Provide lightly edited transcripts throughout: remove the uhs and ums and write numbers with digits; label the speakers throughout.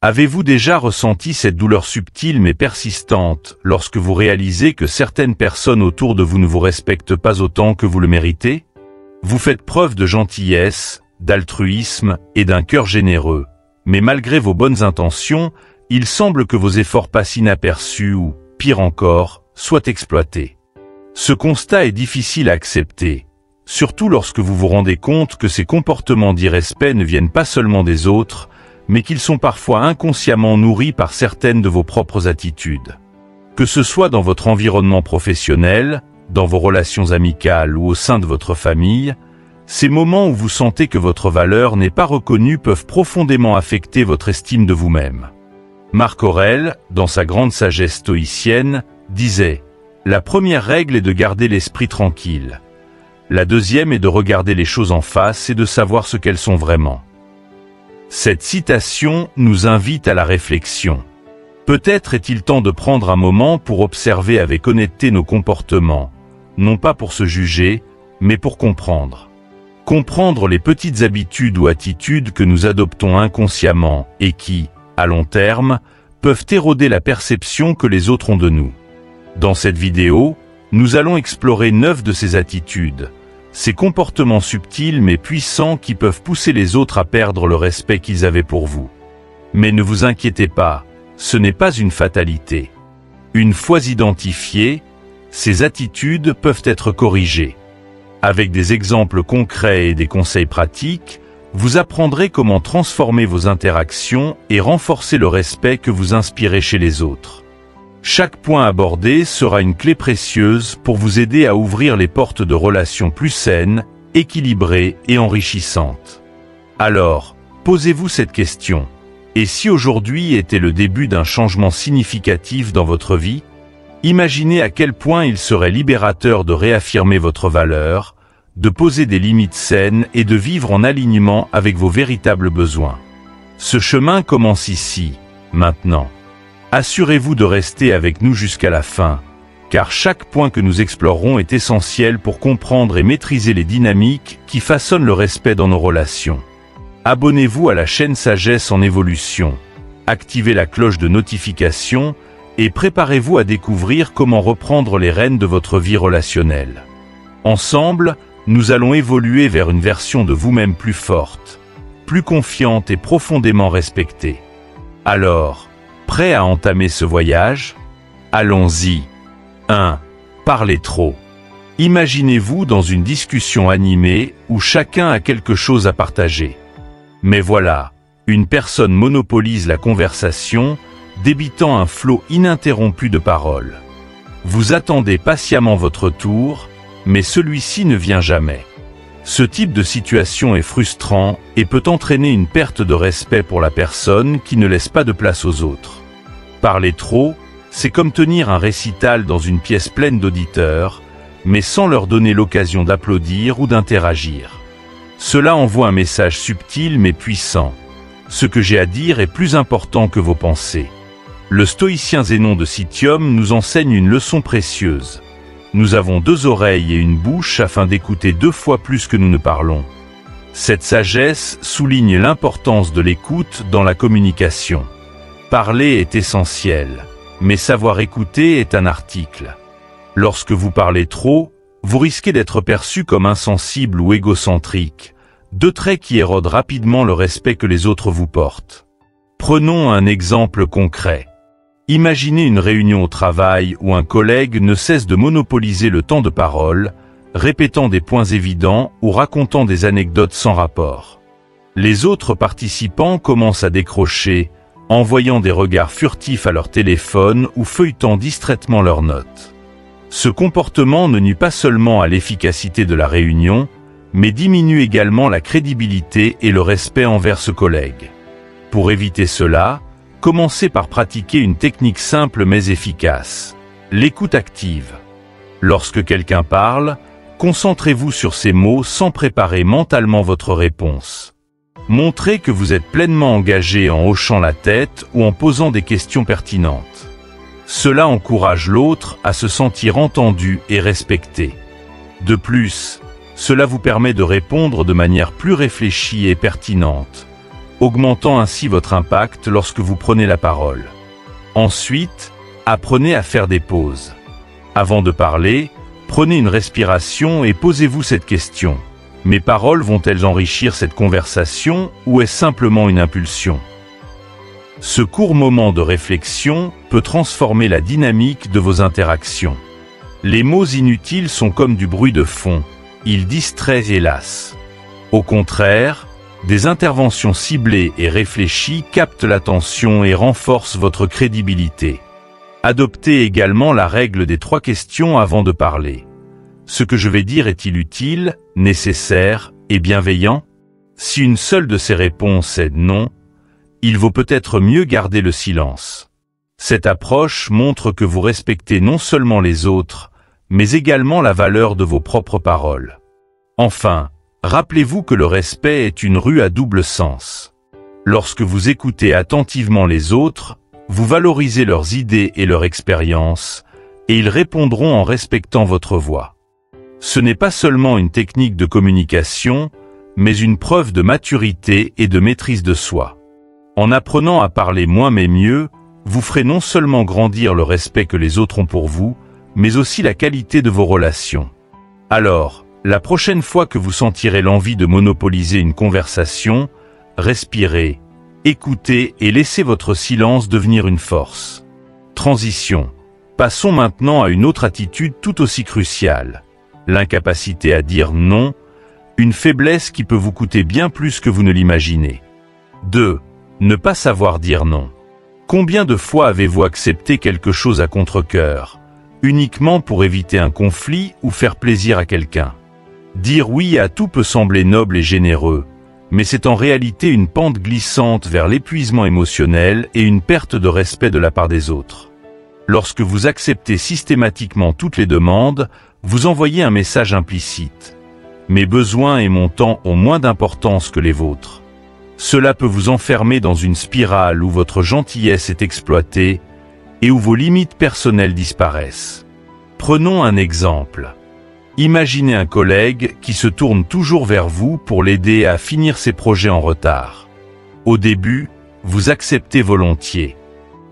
Speaker 1: Avez-vous déjà ressenti cette douleur subtile mais persistante lorsque vous réalisez que certaines personnes autour de vous ne vous respectent pas autant que vous le méritez? Vous faites preuve de gentillesse, d'altruisme et d'un cœur généreux, mais malgré vos bonnes intentions, il semble que vos efforts passent inaperçus ou, pire encore, soient exploités. Ce constat est difficile à accepter, surtout lorsque vous vous rendez compte que ces comportements d'irrespect ne viennent pas seulement des autres, mais qu'ils sont parfois inconsciemment nourris par certaines de vos propres attitudes. Que ce soit dans votre environnement professionnel, dans vos relations amicales ou au sein de votre famille, ces moments où vous sentez que votre valeur n'est pas reconnue peuvent profondément affecter votre estime de vous-même. Marc Aurèle, dans sa grande sagesse stoïcienne, disait « La première règle est de garder l'esprit tranquille. La deuxième est de regarder les choses en face et de savoir ce qu'elles sont vraiment. » Cette citation nous invite à la réflexion. Peut-être est-il temps de prendre un moment pour observer avec honnêteté nos comportements, non pas pour se juger, mais pour comprendre. Comprendre les petites habitudes ou attitudes que nous adoptons inconsciemment et qui, à long terme, peuvent éroder la perception que les autres ont de nous. Dans cette vidéo, nous allons explorer 9 de ces attitudes, ces comportements subtils mais puissants qui peuvent pousser les autres à perdre le respect qu'ils avaient pour vous. Mais ne vous inquiétez pas, ce n'est pas une fatalité. Une fois identifiées, ces attitudes peuvent être corrigées. Avec des exemples concrets et des conseils pratiques, vous apprendrez comment transformer vos interactions et renforcer le respect que vous inspirez chez les autres. Chaque point abordé sera une clé précieuse pour vous aider à ouvrir les portes de relations plus saines, équilibrées et enrichissantes. Alors, posez-vous cette question. Et si aujourd'hui était le début d'un changement significatif dans votre vie? Imaginez à quel point il serait libérateur de réaffirmer votre valeur, de poser des limites saines et de vivre en alignement avec vos véritables besoins. Ce chemin commence ici, maintenant. Assurez-vous de rester avec nous jusqu'à la fin, car chaque point que nous explorerons est essentiel pour comprendre et maîtriser les dynamiques qui façonnent le respect dans nos relations. Abonnez-vous à la chaîne Sagesse en Évolution, activez la cloche de notification et préparez-vous à découvrir comment reprendre les rênes de votre vie relationnelle. Ensemble, nous allons évoluer vers une version de vous-même plus forte, plus confiante et profondément respectée. Alors, prêt à entamer ce voyage? Allons-y. 1. Parlez trop. Imaginez-vous dans une discussion animée où chacun a quelque chose à partager. Mais voilà, une personne monopolise la conversation, débitant un flot ininterrompu de paroles. Vous attendez patiemment votre tour, mais celui-ci ne vient jamais. Ce type de situation est frustrant et peut entraîner une perte de respect pour la personne qui ne laisse pas de place aux autres. Parler trop, c'est comme tenir un récital dans une pièce pleine d'auditeurs, mais sans leur donner l'occasion d'applaudir ou d'interagir. Cela envoie un message subtil mais puissant. Ce que j'ai à dire est plus important que vos pensées. Le stoïcien Zénon de Citium nous enseigne une leçon précieuse. Nous avons 2 oreilles et une bouche afin d'écouter 2 fois plus que nous ne parlons. Cette sagesse souligne l'importance de l'écoute dans la communication. Parler est essentiel, mais savoir écouter est un article. Lorsque vous parlez trop, vous risquez d'être perçu comme insensible ou égocentrique, 2 traits qui érodent rapidement le respect que les autres vous portent. Prenons un exemple concret. Imaginez une réunion au travail où un collègue ne cesse de monopoliser le temps de parole, répétant des points évidents ou racontant des anecdotes sans rapport. Les autres participants commencent à décrocher, envoyant des regards furtifs à leur téléphone ou feuilletant distraitement leurs notes. Ce comportement ne nuit pas seulement à l'efficacité de la réunion, mais diminue également la crédibilité et le respect envers ce collègue. Pour éviter cela, commencez par pratiquer une technique simple mais efficace, l'écoute active. Lorsque quelqu'un parle, concentrez-vous sur ses mots sans préparer mentalement votre réponse. Montrez que vous êtes pleinement engagé en hochant la tête ou en posant des questions pertinentes. Cela encourage l'autre à se sentir entendu et respecté. De plus, cela vous permet de répondre de manière plus réfléchie et pertinente, augmentant ainsi votre impact lorsque vous prenez la parole. Ensuite, apprenez à faire des pauses. Avant de parler, prenez une respiration et posez-vous cette question. Mes paroles vont-elles enrichir cette conversation ou est-ce simplement une impulsion? Ce court moment de réflexion peut transformer la dynamique de vos interactions. Les mots inutiles sont comme du bruit de fond, ils distraient et lassent. Au contraire, des interventions ciblées et réfléchies captent l'attention et renforcent votre crédibilité. Adoptez également la règle des 3 questions avant de parler. Ce que je vais dire est-il utile, nécessaire et bienveillant? Si une seule de ces réponses est non, il vaut peut-être mieux garder le silence. Cette approche montre que vous respectez non seulement les autres, mais également la valeur de vos propres paroles. Enfin, rappelez-vous que le respect est une rue à double sens. Lorsque vous écoutez attentivement les autres, vous valorisez leurs idées et leur expérience, et ils répondront en respectant votre voix. Ce n'est pas seulement une technique de communication, mais une preuve de maturité et de maîtrise de soi. En apprenant à parler moins mais mieux, vous ferez non seulement grandir le respect que les autres ont pour vous, mais aussi la qualité de vos relations. Alors, la prochaine fois que vous sentirez l'envie de monopoliser une conversation, respirez, écoutez et laissez votre silence devenir une force. Transition. Passons maintenant à une autre attitude tout aussi cruciale. L'incapacité à dire non, une faiblesse qui peut vous coûter bien plus que vous ne l'imaginez. 2. Ne pas savoir dire non. Combien de fois avez-vous accepté quelque chose à contre-cœur, uniquement pour éviter un conflit ou faire plaisir à quelqu'un? Dire oui à tout peut sembler noble et généreux, mais c'est en réalité une pente glissante vers l'épuisement émotionnel et une perte de respect de la part des autres. Lorsque vous acceptez systématiquement toutes les demandes, vous envoyez un message implicite. Mes besoins et mon temps ont moins d'importance que les vôtres. Cela peut vous enfermer dans une spirale où votre gentillesse est exploitée et où vos limites personnelles disparaissent. Prenons un exemple. Imaginez un collègue qui se tourne toujours vers vous pour l'aider à finir ses projets en retard. Au début, vous acceptez volontiers.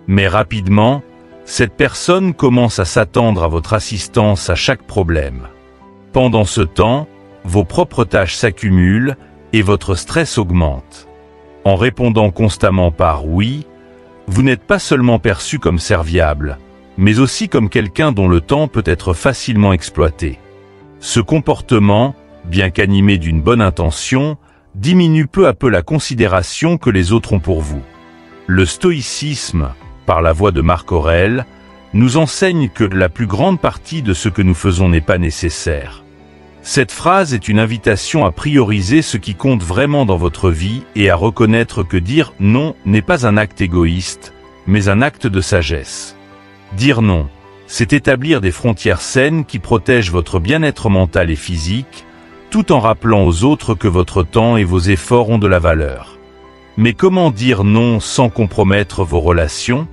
Speaker 1: Mais rapidement, cette personne commence à s'attendre à votre assistance à chaque problème. Pendant ce temps, vos propres tâches s'accumulent et votre stress augmente. En répondant constamment par « oui », vous n'êtes pas seulement perçu comme serviable, mais aussi comme quelqu'un dont le temps peut être facilement exploité. Ce comportement, bien qu'animé d'une bonne intention, diminue peu à peu la considération que les autres ont pour vous. Le stoïcisme, par la voix de Marc Aurèle, nous enseigne que la plus grande partie de ce que nous faisons n'est pas nécessaire. Cette phrase est une invitation à prioriser ce qui compte vraiment dans votre vie et à reconnaître que dire non n'est pas un acte égoïste, mais un acte de sagesse. Dire non, c'est établir des frontières saines qui protègent votre bien-être mental et physique, tout en rappelant aux autres que votre temps et vos efforts ont de la valeur. Mais comment dire non sans compromettre vos relations?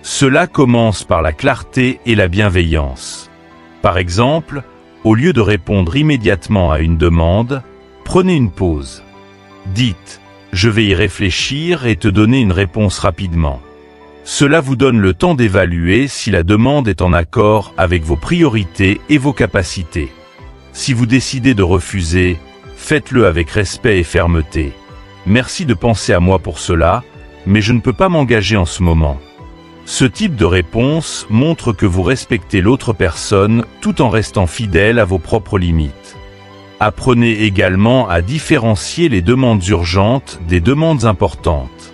Speaker 1: Cela commence par la clarté et la bienveillance. Par exemple, au lieu de répondre immédiatement à une demande, prenez une pause. Dites « Je vais y réfléchir et te donner une réponse rapidement ». Cela vous donne le temps d'évaluer si la demande est en accord avec vos priorités et vos capacités. Si vous décidez de refuser, faites-le avec respect et fermeté. Merci de penser à moi pour cela, mais je ne peux pas m'engager en ce moment. Ce type de réponse montre que vous respectez l'autre personne tout en restant fidèle à vos propres limites. Apprenez également à différencier les demandes urgentes des demandes importantes.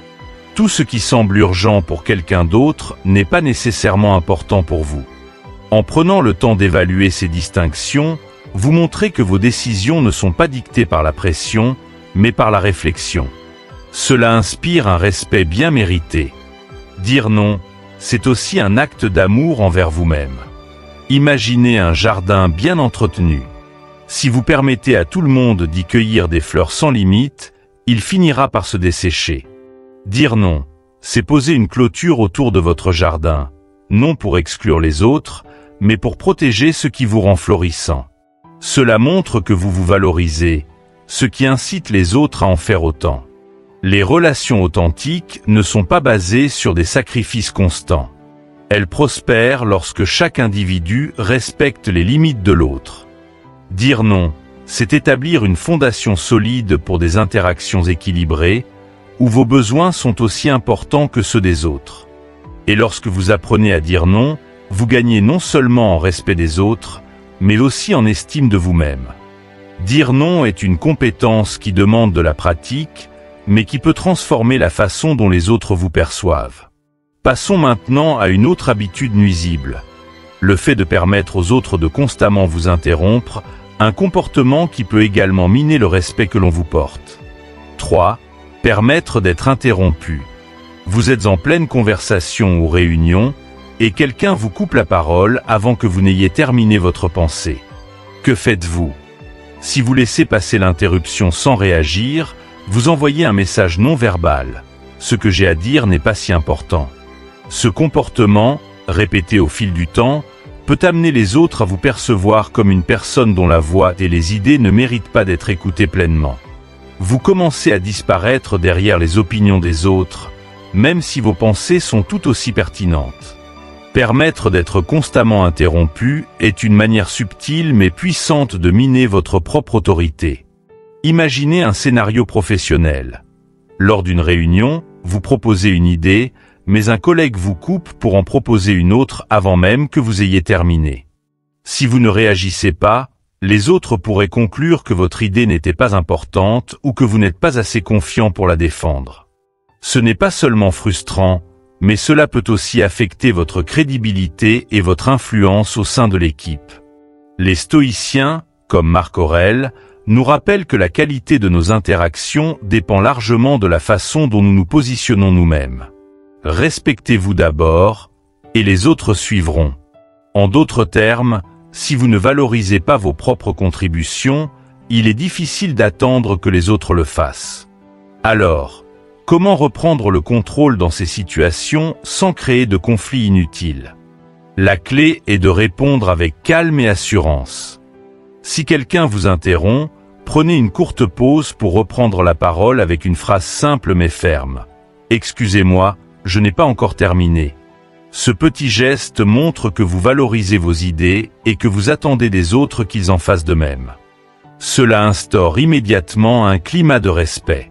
Speaker 1: Tout ce qui semble urgent pour quelqu'un d'autre n'est pas nécessairement important pour vous. En prenant le temps d'évaluer ces distinctions, vous montrez que vos décisions ne sont pas dictées par la pression, mais par la réflexion. Cela inspire un respect bien mérité. Dire non, c'est aussi un acte d'amour envers vous-même. Imaginez un jardin bien entretenu. Si vous permettez à tout le monde d'y cueillir des fleurs sans limite, il finira par se dessécher. Dire non, c'est poser une clôture autour de votre jardin, non pour exclure les autres, mais pour protéger ce qui vous rend florissant. Cela montre que vous vous valorisez, ce qui incite les autres à en faire autant. Les relations authentiques ne sont pas basées sur des sacrifices constants. Elles prospèrent lorsque chaque individu respecte les limites de l'autre. Dire non, c'est établir une fondation solide pour des interactions équilibrées, où vos besoins sont aussi importants que ceux des autres. Et lorsque vous apprenez à dire non, vous gagnez non seulement en respect des autres, mais aussi en estime de vous-même. Dire non est une compétence qui demande de la pratique, mais qui peut transformer la façon dont les autres vous perçoivent. Passons maintenant à une autre habitude nuisible. Le fait de permettre aux autres de constamment vous interrompre, un comportement qui peut également miner le respect que l'on vous porte. 3. Permettre d'être interrompu. Vous êtes en pleine conversation ou réunion, et quelqu'un vous coupe la parole avant que vous n'ayez terminé votre pensée. Que faites-vous? Si vous laissez passer l'interruption sans réagir, vous envoyez un message non verbal. Ce que j'ai à dire n'est pas si important. Ce comportement, répété au fil du temps, peut amener les autres à vous percevoir comme une personne dont la voix et les idées ne méritent pas d'être écoutées pleinement. Vous commencez à disparaître derrière les opinions des autres, même si vos pensées sont tout aussi pertinentes. Permettre d'être constamment interrompu est une manière subtile mais puissante de miner votre propre autorité. Imaginez un scénario professionnel. Lors d'une réunion, vous proposez une idée, mais un collègue vous coupe pour en proposer une autre avant même que vous ayez terminé. Si vous ne réagissez pas, les autres pourraient conclure que votre idée n'était pas importante ou que vous n'êtes pas assez confiant pour la défendre. Ce n'est pas seulement frustrant, mais cela peut aussi affecter votre crédibilité et votre influence au sein de l'équipe. Les stoïciens, comme Marc Aurèle, nous rappellent que la qualité de nos interactions dépend largement de la façon dont nous nous positionnons nous-mêmes. Respectez-vous d'abord, et les autres suivront. En d'autres termes, si vous ne valorisez pas vos propres contributions, il est difficile d'attendre que les autres le fassent. Alors, comment reprendre le contrôle dans ces situations sans créer de conflits inutiles? La clé est de répondre avec calme et assurance. Si quelqu'un vous interrompt, prenez une courte pause pour reprendre la parole avec une phrase simple mais ferme. « Excusez-moi, je n'ai pas encore terminé. » Ce petit geste montre que vous valorisez vos idées et que vous attendez des autres qu'ils en fassent de même. Cela instaure immédiatement un climat de respect.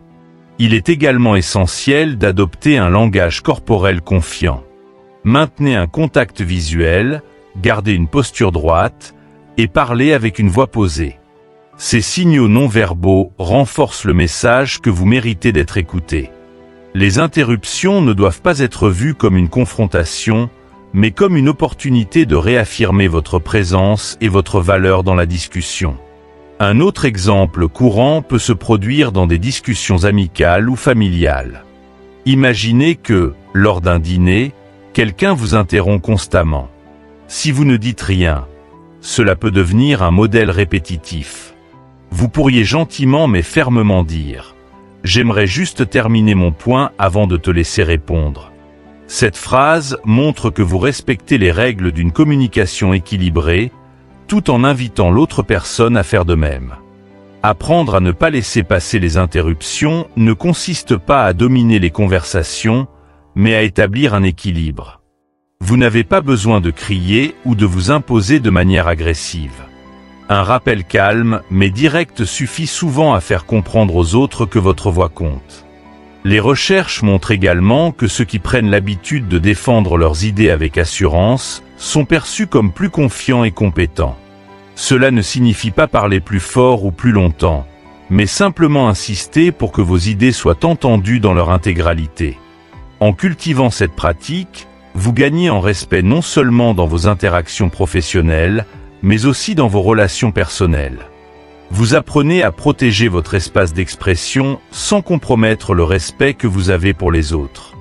Speaker 1: Il est également essentiel d'adopter un langage corporel confiant. Maintenez un contact visuel, gardez une posture droite et parlez avec une voix posée. Ces signaux non-verbaux renforcent le message que vous méritez d'être écouté. Les interruptions ne doivent pas être vues comme une confrontation, mais comme une opportunité de réaffirmer votre présence et votre valeur dans la discussion. Un autre exemple courant peut se produire dans des discussions amicales ou familiales. Imaginez que, lors d'un dîner, quelqu'un vous interrompt constamment. Si vous ne dites rien, cela peut devenir un modèle répétitif. Vous pourriez gentiment mais fermement dire « J'aimerais juste terminer mon point avant de te laisser répondre ». Cette phrase montre que vous respectez les règles d'une communication équilibrée, tout en invitant l'autre personne à faire de même. Apprendre à ne pas laisser passer les interruptions ne consiste pas à dominer les conversations, mais à établir un équilibre. Vous n'avez pas besoin de crier ou de vous imposer de manière agressive. Un rappel calme mais direct suffit souvent à faire comprendre aux autres que votre voix compte. Les recherches montrent également que ceux qui prennent l'habitude de défendre leurs idées avec assurance sont perçus comme plus confiants et compétents. Cela ne signifie pas parler plus fort ou plus longtemps, mais simplement insister pour que vos idées soient entendues dans leur intégralité. En cultivant cette pratique, vous gagnez en respect non seulement dans vos interactions professionnelles, mais aussi dans vos relations personnelles. Vous apprenez à protéger votre espace d'expression sans compromettre le respect que vous avez pour les autres.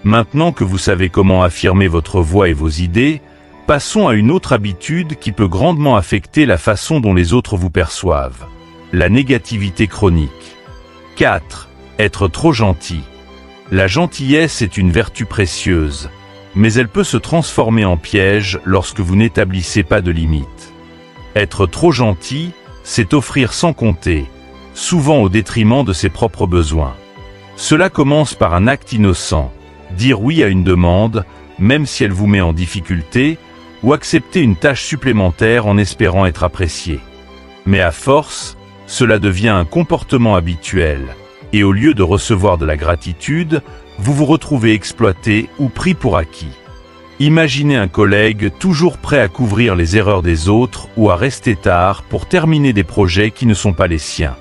Speaker 1: Maintenant que vous savez comment affirmer votre voix et vos idées, passons à une autre habitude qui peut grandement affecter la façon dont les autres vous perçoivent. La négativité chronique. 4. Être trop gentil. La gentillesse est une vertu précieuse, mais elle peut se transformer en piège lorsque vous n'établissez pas de limites. Être trop gentil, c'est offrir sans compter, souvent au détriment de ses propres besoins. Cela commence par un acte innocent, dire oui à une demande, même si elle vous met en difficulté, ou accepter une tâche supplémentaire en espérant être apprécié. Mais à force, cela devient un comportement habituel, et au lieu de recevoir de la gratitude, vous vous retrouvez exploité ou pris pour acquis. Imaginez un collègue toujours prêt à couvrir les erreurs des autres ou à rester tard pour terminer des projets qui ne sont pas les siens.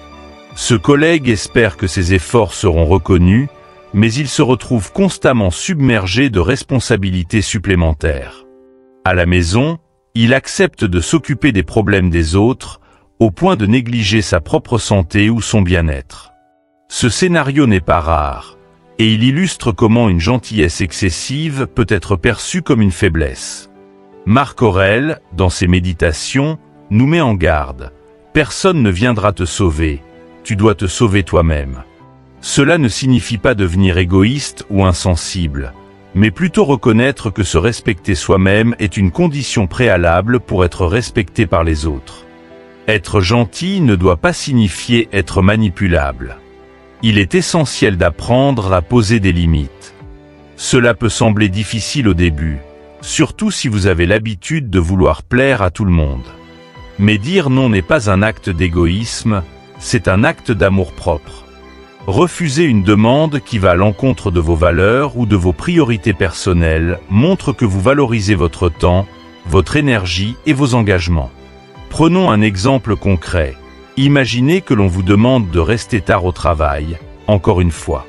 Speaker 1: Ce collègue espère que ses efforts seront reconnus, mais il se retrouve constamment submergé de responsabilités supplémentaires. À la maison, il accepte de s'occuper des problèmes des autres, au point de négliger sa propre santé ou son bien-être. Ce scénario n'est pas rare, et il illustre comment une gentillesse excessive peut être perçue comme une faiblesse. Marc Aurèle, dans ses méditations, nous met en garde. Personne ne viendra te sauver, tu dois te sauver toi-même. Cela ne signifie pas devenir égoïste ou insensible, mais plutôt reconnaître que se respecter soi-même est une condition préalable pour être respecté par les autres. Être gentil ne doit pas signifier être manipulable. Il est essentiel d'apprendre à poser des limites. Cela peut sembler difficile au début, surtout si vous avez l'habitude de vouloir plaire à tout le monde. Mais dire non n'est pas un acte d'égoïsme, c'est un acte d'amour-propre. Refuser une demande qui va à l'encontre de vos valeurs ou de vos priorités personnelles montre que vous valorisez votre temps, votre énergie et vos engagements. Prenons un exemple concret. Imaginez que l'on vous demande de rester tard au travail, encore une fois.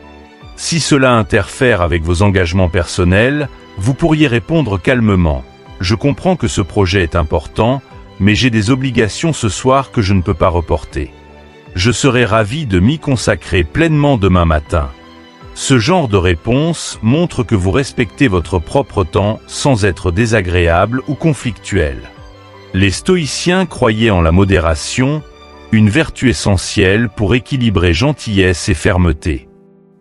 Speaker 1: Si cela interfère avec vos engagements personnels, vous pourriez répondre calmement. Je comprends que ce projet est important, mais j'ai des obligations ce soir que je ne peux pas reporter. Je serai ravi de m'y consacrer pleinement demain matin. Ce genre de réponse montre que vous respectez votre propre temps sans être désagréable ou conflictuel. Les stoïciens croyaient en la modération, une vertu essentielle pour équilibrer gentillesse et fermeté.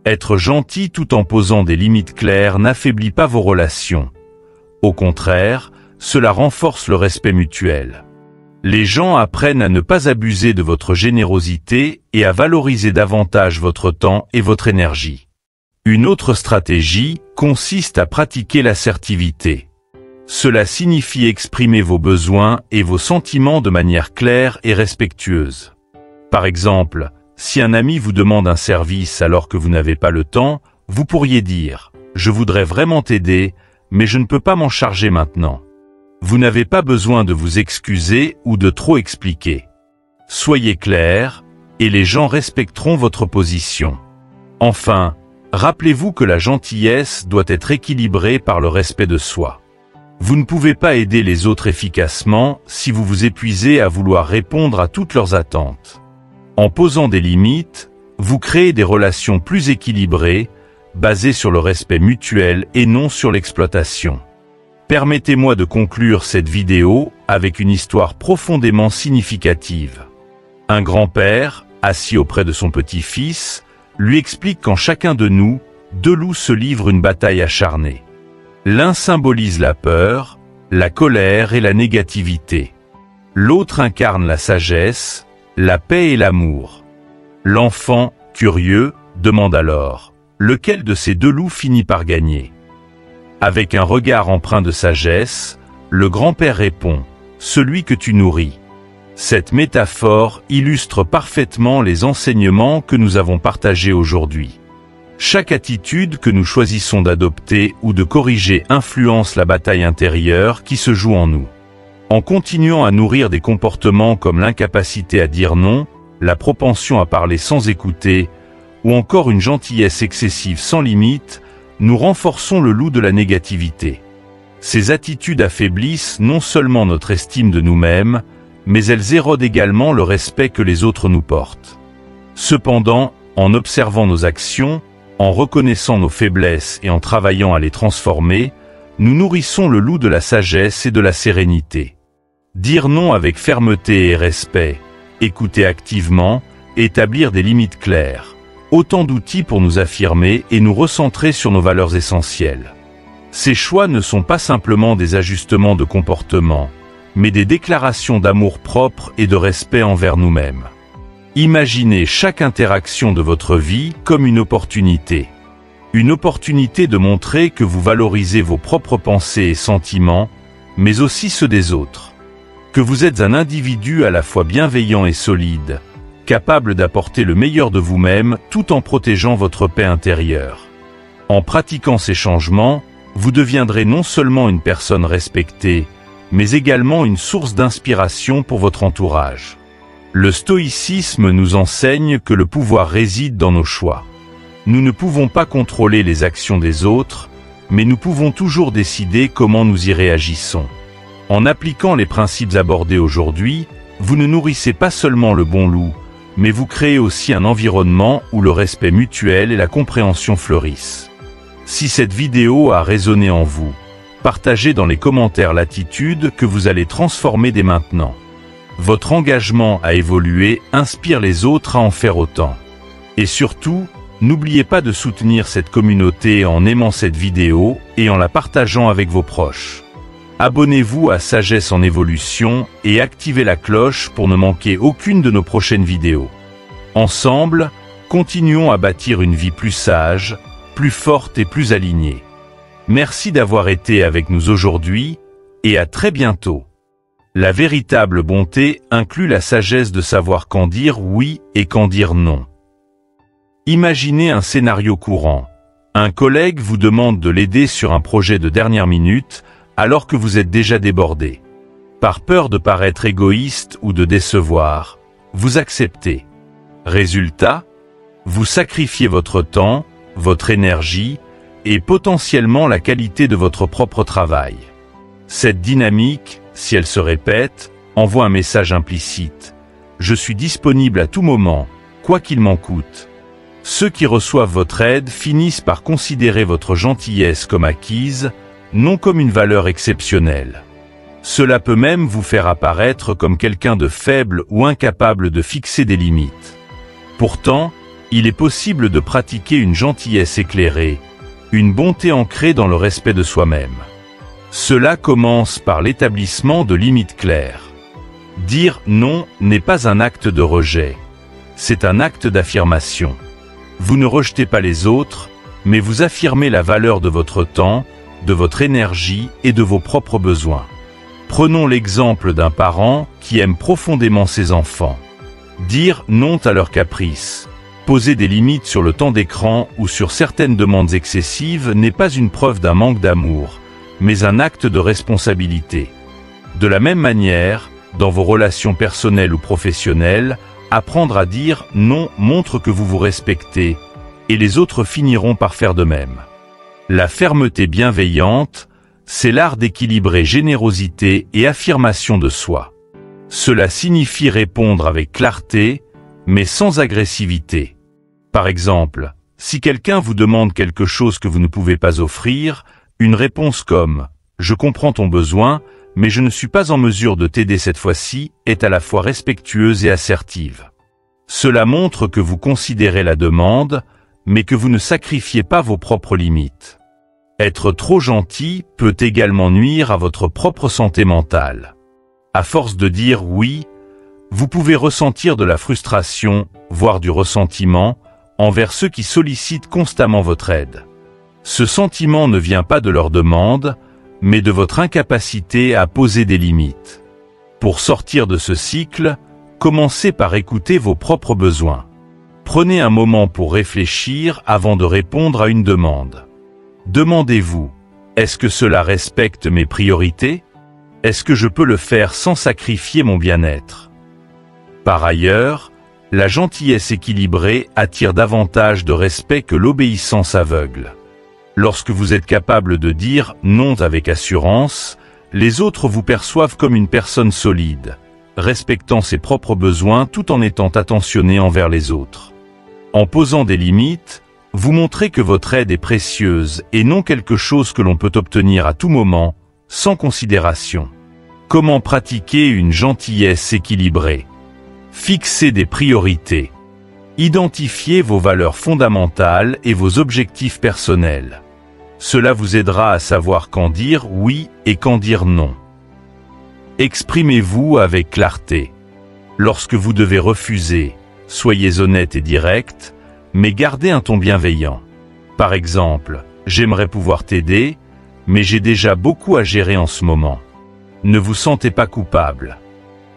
Speaker 1: Être gentil tout en posant des limites claires n'affaiblit pas vos relations. Au contraire, cela renforce le respect mutuel. Les gens apprennent à ne pas abuser de votre générosité et à valoriser davantage votre temps et votre énergie. Une autre stratégie consiste à pratiquer l'assertivité. Cela signifie exprimer vos besoins et vos sentiments de manière claire et respectueuse. Par exemple, si un ami vous demande un service alors que vous n'avez pas le temps, vous pourriez dire « Je voudrais vraiment t'aider, mais je ne peux pas m'en charger maintenant ». Vous n'avez pas besoin de vous excuser ou de trop expliquer. Soyez clair, et les gens respecteront votre position. Enfin, rappelez-vous que la gentillesse doit être équilibrée par le respect de soi. Vous ne pouvez pas aider les autres efficacement si vous vous épuisez à vouloir répondre à toutes leurs attentes. En posant des limites, vous créez des relations plus équilibrées, basées sur le respect mutuel et non sur l'exploitation. Permettez-moi de conclure cette vidéo avec une histoire profondément significative. Un grand-père, assis auprès de son petit-fils, lui explique qu'en chacun de nous, deux loups se livrent une bataille acharnée. L'un symbolise la peur, la colère et la négativité. L'autre incarne la sagesse, la paix et l'amour. L'enfant, curieux, demande alors « Lequel de ces deux loups finit par gagner ?» Avec un regard empreint de sagesse, le grand-père répond « Celui que tu nourris ». Cette métaphore illustre parfaitement les enseignements que nous avons partagés aujourd'hui. Chaque attitude que nous choisissons d'adopter ou de corriger influence la bataille intérieure qui se joue en nous. En continuant à nourrir des comportements comme l'incapacité à dire non, la propension à parler sans écouter, ou encore une gentillesse excessive sans limite, nous renforçons le loup de la négativité. Ces attitudes affaiblissent non seulement notre estime de nous-mêmes, mais elles érodent également le respect que les autres nous portent. Cependant, en observant nos actions, en reconnaissant nos faiblesses et en travaillant à les transformer, nous nourrissons le loup de la sagesse et de la sérénité. Dire non avec fermeté et respect, écouter activement, établir des limites claires. Autant d'outils pour nous affirmer et nous recentrer sur nos valeurs essentielles. Ces choix ne sont pas simplement des ajustements de comportement, mais des déclarations d'amour propre et de respect envers nous-mêmes. Imaginez chaque interaction de votre vie comme une opportunité. Une opportunité de montrer que vous valorisez vos propres pensées et sentiments, mais aussi ceux des autres. Que vous êtes un individu à la fois bienveillant et solide, capable d'apporter le meilleur de vous-même tout en protégeant votre paix intérieure. En pratiquant ces changements, vous deviendrez non seulement une personne respectée, mais également une source d'inspiration pour votre entourage. Le stoïcisme nous enseigne que le pouvoir réside dans nos choix. Nous ne pouvons pas contrôler les actions des autres, mais nous pouvons toujours décider comment nous y réagissons. En appliquant les principes abordés aujourd'hui, vous ne nourrissez pas seulement le bon loup, mais vous créez aussi un environnement où le respect mutuel et la compréhension fleurissent. Si cette vidéo a résonné en vous, partagez dans les commentaires l'attitude que vous allez transformer dès maintenant. Votre engagement à évoluer inspire les autres à en faire autant. Et surtout, n'oubliez pas de soutenir cette communauté en aimant cette vidéo et en la partageant avec vos proches. Abonnez-vous à Sagesse en Évolution et activez la cloche pour ne manquer aucune de nos prochaines vidéos. Ensemble, continuons à bâtir une vie plus sage, plus forte et plus alignée. Merci d'avoir été avec nous aujourd'hui et à très bientôt. La véritable bonté inclut la sagesse de savoir quand dire oui et quand dire non. Imaginez un scénario courant. Un collègue vous demande de l'aider sur un projet de dernière minute alors que vous êtes déjà débordé. Par peur de paraître égoïste ou de décevoir, vous acceptez. Résultat, vous sacrifiez votre temps, votre énergie et potentiellement la qualité de votre propre travail. Cette dynamique, si elle se répète, envoie un message implicite. Je suis disponible à tout moment, quoi qu'il m'en coûte. Ceux qui reçoivent votre aide finissent par considérer votre gentillesse comme acquise, non comme une valeur exceptionnelle. Cela peut même vous faire apparaître comme quelqu'un de faible ou incapable de fixer des limites. Pourtant, il est possible de pratiquer une gentillesse éclairée, une bonté ancrée dans le respect de soi-même. Cela commence par l'établissement de limites claires. Dire non n'est pas un acte de rejet, c'est un acte d'affirmation. Vous ne rejetez pas les autres, mais vous affirmez la valeur de votre temps, de votre énergie et de vos propres besoins. Prenons l'exemple d'un parent qui aime profondément ses enfants. Dire non à leurs caprices, poser des limites sur le temps d'écran ou sur certaines demandes excessives n'est pas une preuve d'un manque d'amour, mais un acte de responsabilité. De la même manière, dans vos relations personnelles ou professionnelles, apprendre à dire non montre que vous vous respectez, et les autres finiront par faire de même. La fermeté bienveillante, c'est l'art d'équilibrer générosité et affirmation de soi. Cela signifie répondre avec clarté, mais sans agressivité. Par exemple, si quelqu'un vous demande quelque chose que vous ne pouvez pas offrir, une réponse comme « Je comprends ton besoin, mais je ne suis pas en mesure de t'aider cette fois-ci » est à la fois respectueuse et assertive. Cela montre que vous considérez la demande, mais que vous ne sacrifiez pas vos propres limites. Être trop gentil peut également nuire à votre propre santé mentale. À force de dire oui, vous pouvez ressentir de la frustration, voire du ressentiment, envers ceux qui sollicitent constamment votre aide. Ce sentiment ne vient pas de leur demande, mais de votre incapacité à poser des limites. Pour sortir de ce cycle, commencez par écouter vos propres besoins. Prenez un moment pour réfléchir avant de répondre à une demande. Demandez-vous, est-ce que cela respecte mes priorités? Est-ce que je peux le faire sans sacrifier mon bien-être? Par ailleurs, la gentillesse équilibrée attire davantage de respect que l'obéissance aveugle. Lorsque vous êtes capable de dire non avec assurance, les autres vous perçoivent comme une personne solide, respectant ses propres besoins tout en étant attentionné envers les autres. En posant des limites, vous montrez que votre aide est précieuse et non quelque chose que l'on peut obtenir à tout moment, sans considération. Comment pratiquer une gentillesse équilibrée? Fixez des priorités. Identifiez vos valeurs fondamentales et vos objectifs personnels. Cela vous aidera à savoir quand dire oui et quand dire non. Exprimez-vous avec clarté. Lorsque vous devez refuser, Soyez honnête et direct, mais gardez un ton bienveillant. Par exemple, j'aimerais pouvoir t'aider, mais j'ai déjà beaucoup à gérer en ce moment. Ne vous sentez pas coupable.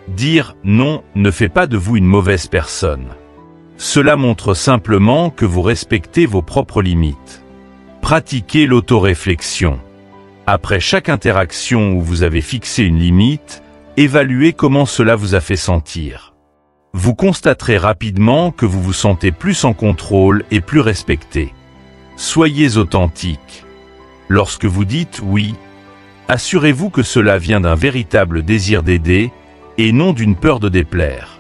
Speaker 1: Dire non ne fait pas de vous une mauvaise personne. Cela montre simplement que vous respectez vos propres limites. Pratiquez l'autoréflexion. Après chaque interaction où vous avez fixé une limite, évaluez comment cela vous a fait sentir. Vous constaterez rapidement que vous vous sentez plus en contrôle et plus respecté. Soyez authentique. Lorsque vous dites oui, assurez-vous que cela vient d'un véritable désir d'aider et non d'une peur de déplaire.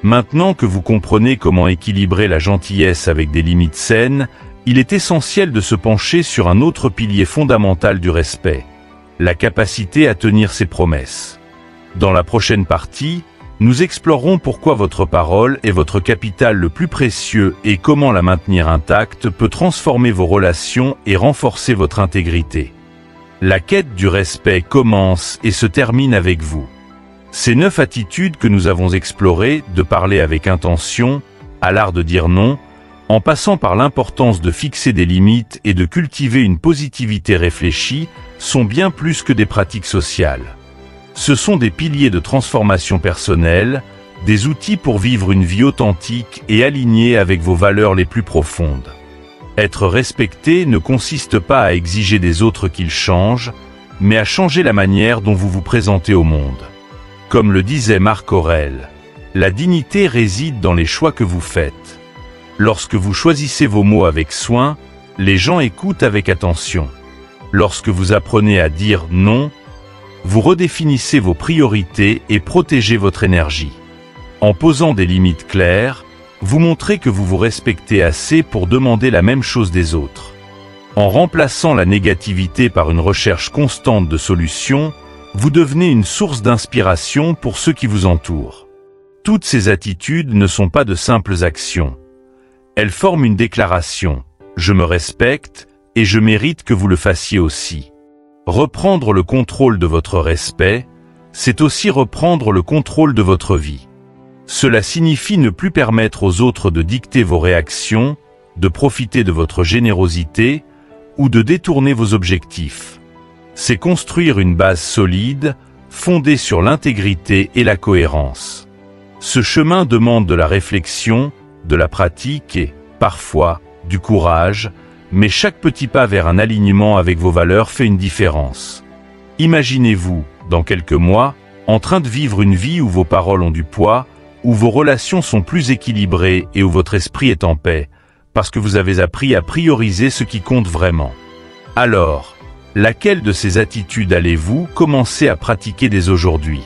Speaker 1: Maintenant que vous comprenez comment équilibrer la gentillesse avec des limites saines, il est essentiel de se pencher sur un autre pilier fondamental du respect, la capacité à tenir ses promesses. Dans la prochaine partie, nous explorerons pourquoi votre parole est votre capital le plus précieux et comment la maintenir intacte peut transformer vos relations et renforcer votre intégrité. La quête du respect commence et se termine avec vous. Ces 9 attitudes que nous avons explorées, de parler avec intention, à l'art de dire non, en passant par l'importance de fixer des limites et de cultiver une positivité réfléchie, sont bien plus que des pratiques sociales. Ce sont des piliers de transformation personnelle, des outils pour vivre une vie authentique et alignée avec vos valeurs les plus profondes. Être respecté ne consiste pas à exiger des autres qu'ils changent, mais à changer la manière dont vous vous présentez au monde. Comme le disait Marc Aurèle, la dignité réside dans les choix que vous faites. Lorsque vous choisissez vos mots avec soin, les gens écoutent avec attention. Lorsque vous apprenez à dire non, vous redéfinissez vos priorités et protégez votre énergie. En posant des limites claires, vous montrez que vous vous respectez assez pour demander la même chose des autres. En remplaçant la négativité par une recherche constante de solutions, vous devenez une source d'inspiration pour ceux qui vous entourent. Toutes ces attitudes ne sont pas de simples actions. Elles forment une déclaration « Je me respecte et je mérite que vous le fassiez aussi ». Reprendre le contrôle de votre respect, c'est aussi reprendre le contrôle de votre vie. Cela signifie ne plus permettre aux autres de dicter vos réactions, de profiter de votre générosité ou de détourner vos objectifs. C'est construire une base solide, fondée sur l'intégrité et la cohérence. Ce chemin demande de la réflexion, de la pratique et, parfois, du courage, mais chaque petit pas vers un alignement avec vos valeurs fait une différence. Imaginez-vous, dans quelques mois, en train de vivre une vie où vos paroles ont du poids, où vos relations sont plus équilibrées et où votre esprit est en paix, parce que vous avez appris à prioriser ce qui compte vraiment. Alors, laquelle de ces attitudes allez-vous commencer à pratiquer dès aujourd'hui?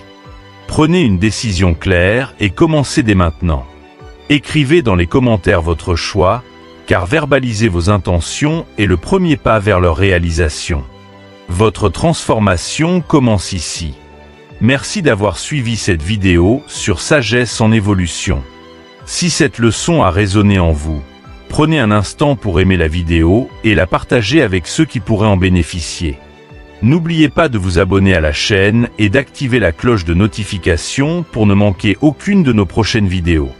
Speaker 1: Prenez une décision claire et commencez dès maintenant. Écrivez dans les commentaires votre choix, car verbaliser vos intentions est le premier pas vers leur réalisation. Votre transformation commence ici. Merci d'avoir suivi cette vidéo sur Sagesse en évolution. Si cette leçon a résonné en vous, prenez un instant pour aimer la vidéo et la partager avec ceux qui pourraient en bénéficier. N'oubliez pas de vous abonner à la chaîne et d'activer la cloche de notification pour ne manquer aucune de nos prochaines vidéos.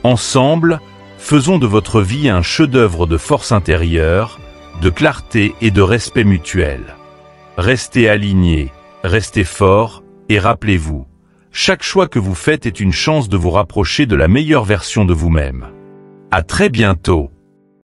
Speaker 1: Ensemble, faisons de votre vie un chef-d'œuvre de force intérieure, de clarté et de respect mutuel. Restez alignés, restez forts et rappelez-vous, chaque choix que vous faites est une chance de vous rapprocher de la meilleure version de vous-même. À très bientôt.